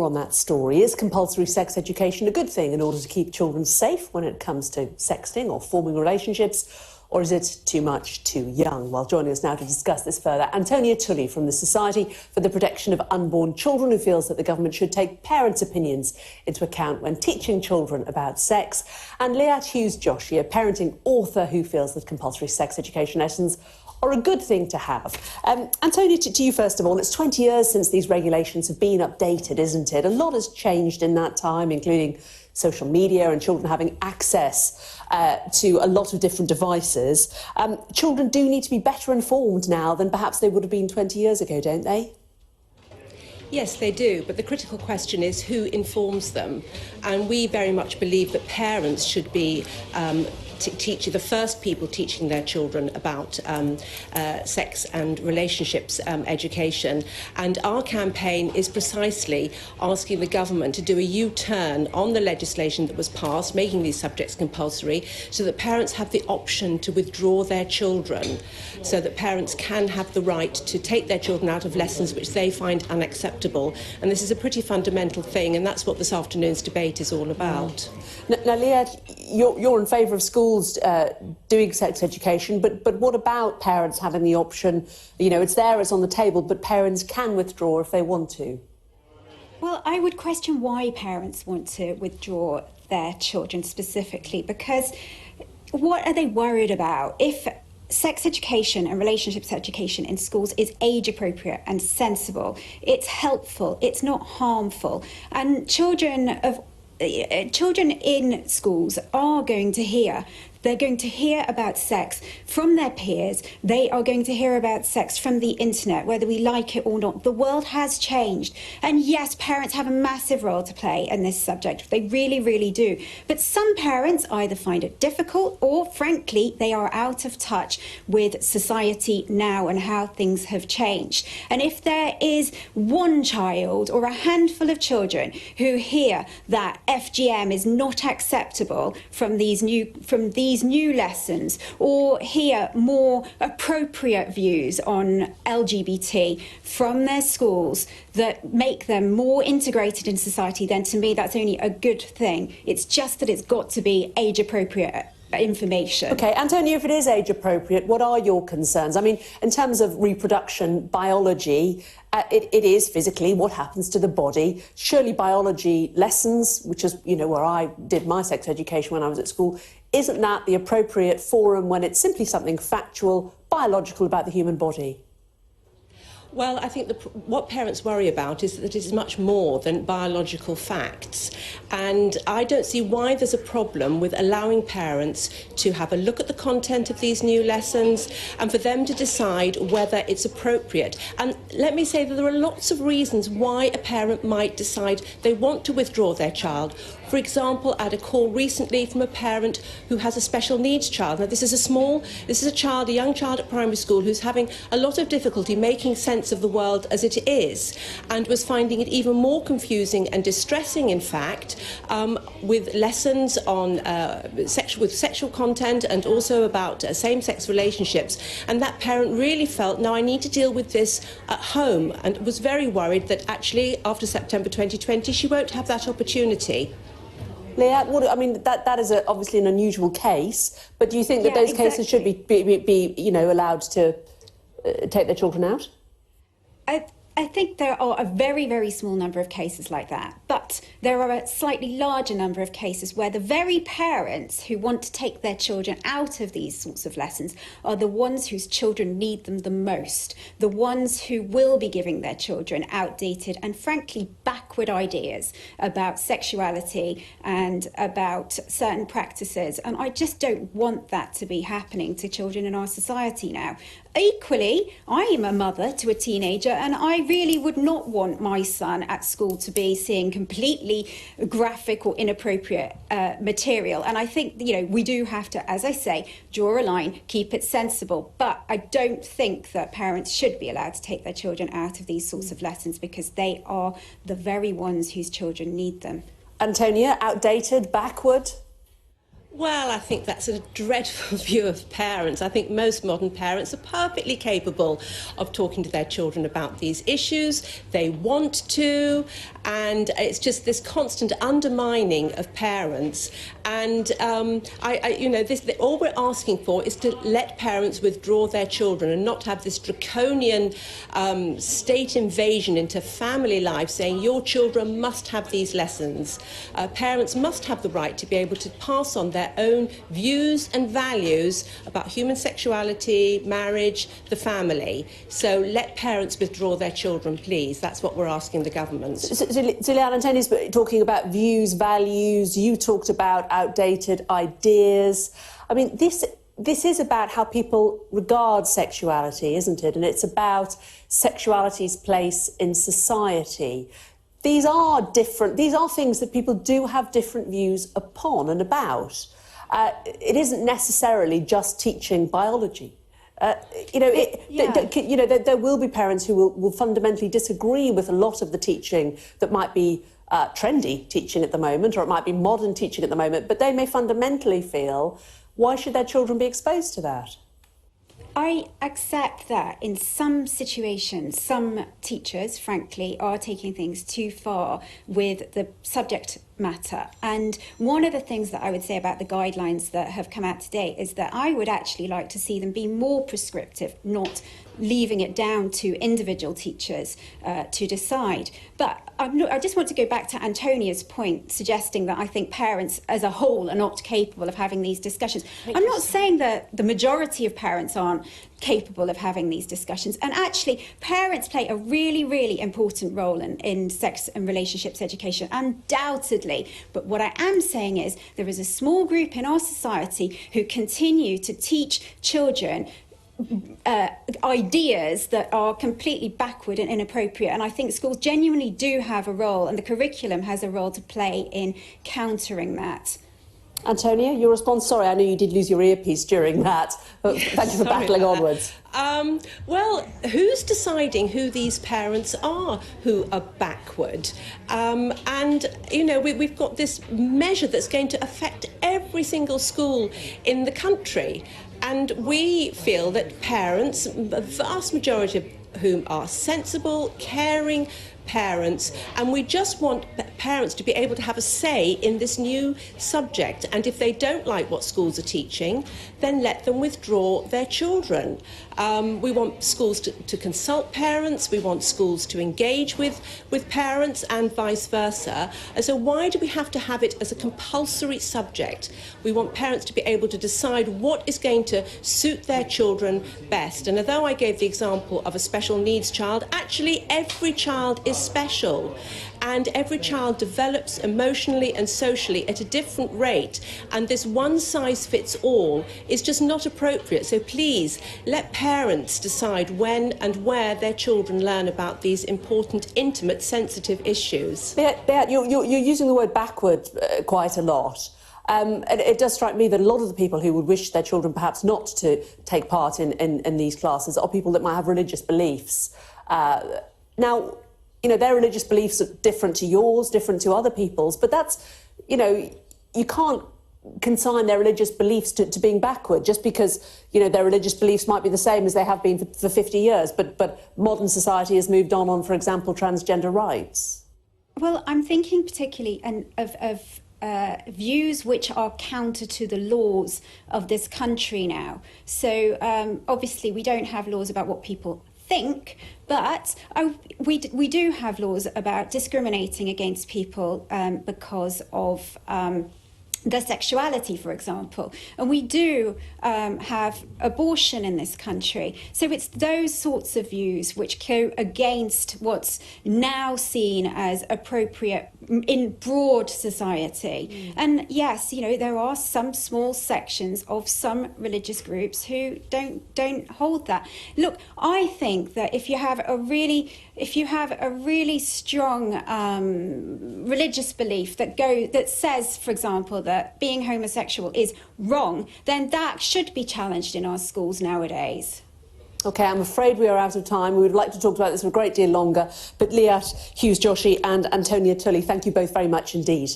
more on that story. Is compulsory sex education a good thing in order to keep children safe when it comes to sexting or forming relationships? Or is it too much too young? Well, joining us now to discuss this further, Antonia Tully from the Society for the Protection of Unborn Children, who feels that the government should take parents' opinions into account when teaching children about sex, and Liat Hughes Joshi, a parenting author who feels that compulsory sex education lessons are a good thing to have. Antonia, to you first of all, it's 20 years since these regulations have been updated, isn't it? A lot has changed in that time, including social media and children having access to a lot of different devices. Children do need to be better informed now than perhaps they would have been 20 years ago, don't they? Yes, they do, but the critical question is who informs them. And we very much believe that parents should be the first people teaching their children about sex and relationships education. And our campaign is precisely asking the government to do a U-turn on the legislation that was passed, making these subjects compulsory, so that parents have the option to withdraw their children, so that parents can have the right to take their children out of lessons which they find unacceptable. And this is a pretty fundamental thing, and that's what this afternoon's debate is all about. Now, Liat, you're in favour of schools doing sex education, but what about parents having the option? You know, it's there, it's on the table, but parents can withdraw if they want to. Well, I would question why parents want to withdraw their children specifically, because what are they worried about? If sex education and relationships education in schools is age appropriate and sensible, it's helpful, it's not harmful, and children in schools are going to hear. They're going to hear about sex from their peers. They are going to hear about sex from the internet, whether we like it or not. The world has changed. And yes, parents have a massive role to play in this subject. They really, really do. But some parents either find it difficult or, frankly, they are out of touch with society now and how things have changed. And if there is one child or a handful of children who hear that FGM is not acceptable from these new lessons, or hear more appropriate views on LGBT from their schools that make them more integrated in society, then to me that's only a good thing. It's just that it's got to be age appropriate information. OK, Antonia, if it is age appropriate, what are your concerns? I mean, in terms of reproduction, biology, it is physically what happens to the body. Surely biology lessons, which is, you know, where I did my sex education when I was at school, isn't that the appropriate forum when it's simply something factual, biological about the human body? Well, I think what parents worry about is that it is much more than biological facts. And I don't see why there's a problem with allowing parents to have a look at the content of these new lessons and for them to decide whether it's appropriate. And let me say that there are lots of reasons why a parent might decide they want to withdraw their child. For example, I had a call recently from a parent who has a special needs child. Now, this is a young child at primary school who's having a lot of difficulty making sense of the world as it is, and was finding it even more confusing and distressing, in fact, with lessons on sexual content and also about same-sex relationships. And that parent really felt, now I need to deal with this at home, and was very worried that actually after September 2020 she won't have that opportunity. Liat, I mean, that is obviously an unusual case, but do you think that those cases should be you know, allowed to take their children out? I think there are a very, very small number of cases like that, but there are a slightly larger number of cases where the very parents who want to take their children out of these sorts of lessons are the ones whose children need them the most, the ones who will be giving their children outdated and frankly backward ideas about sexuality and about certain practices. And I just don't want that to be happening to children in our society now. Equally, I am a mother to a teenager, and I really would not want my son at school to be seeing completely graphic or inappropriate material. And I think, you know, we do have to, as I say, draw a line, keep it sensible. But I don't think that parents should be allowed to take their children out of these sorts of lessons, because they are the very ones whose children need them. Antonia, outdated, backward? Well, I think that's a dreadful view of parents. I think most modern parents are perfectly capable of talking to their children about these issues. They want to, and it's just this constant undermining of parents. And all we're asking for is to let parents withdraw their children and not have this draconian state invasion into family life, saying your children must have these lessons. Parents must have the right to be able to pass on their own views and values about human sexuality, marriage, the family. So let parents withdraw their children, please. That's what we're asking the government. So Liat, Antonia's talking about views, values. You talked about outdated ideas. I mean, this is about how people regard sexuality, isn't it? And it's about sexuality's place in society. These are different. These are things that people do have different views upon and about. It isn't necessarily just teaching biology. There will be parents who will fundamentally disagree with a lot of the teaching that might be trendy teaching at the moment, or it might be modern teaching at the moment, but they may fundamentally feel, why should their children be exposed to that? I accept that in some situations, some teachers, frankly, are taking things too far with the subject matter. And one of the things that I would say about the guidelines that have come out today is that I would actually like to see them be more prescriptive, not leaving it down to individual teachers to decide. But I just want to go back to Antonia's point, suggesting that I think parents as a whole are not capable of having these discussions. I'm not saying that the majority of parents aren't capable of having these discussions. And actually, parents play a really, really important role in sex and relationships education, undoubtedly. But what I am saying is there is a small group in our society who continue to teach children ideas that are completely backward and inappropriate. And I think schools genuinely do have a role, and the curriculum has a role to play in countering that. Antonia, your response? Sorry, I know you did lose your earpiece during that. But thank you for battling onwards. Well, who's deciding who these parents are who are backward? And, you know, we've got this measure that's going to affect every single school in the country. And we feel that parents, the vast majority of whom are sensible, caring parents, and we just want parents to be able to have a say in this new subject. And if they don't like what schools are teaching, then let them withdraw their children. We want schools to consult parents, we want schools to engage with parents and vice versa. And so why do we have to have it as a compulsory subject? We want parents to be able to decide what is going to suit their children best. And although I gave the example of a special needs child, actually every child is special, and every child develops emotionally and socially at a different rate, and this one-size-fits-all is just not appropriate. So please let parents decide when and where their children learn about these important, intimate, sensitive issues. Liat, you're using the word backward quite a lot. And it does strike me that a lot of the people who would wish their children perhaps not to take part in these classes are people that might have religious beliefs. Now, you know, their religious beliefs are different to yours, different to other people's, but that's, you know, you can't consign their religious beliefs to being backward just because, you know, their religious beliefs might be the same as they have been for 50 years, but modern society has moved on, for example, transgender rights. Well, I'm thinking particularly of views which are counter to the laws of this country now. So obviously we don't have laws about what people think, but we do have laws about discriminating against people because of their sexuality, for example. And we do have abortion in this country. So it's those sorts of views which go against what's now seen as appropriate in broad society. And yes, you know, there are some small sections of some religious groups who don't hold that. Look, I think that if you have a really strong religious belief that says, for example, that being homosexual is wrong, then that should be challenged in our schools nowadays. OK, I'm afraid we are out of time. We would like to talk about this for a great deal longer. But Liat Hughes Joshi and Antonia Tully, thank you both very much indeed.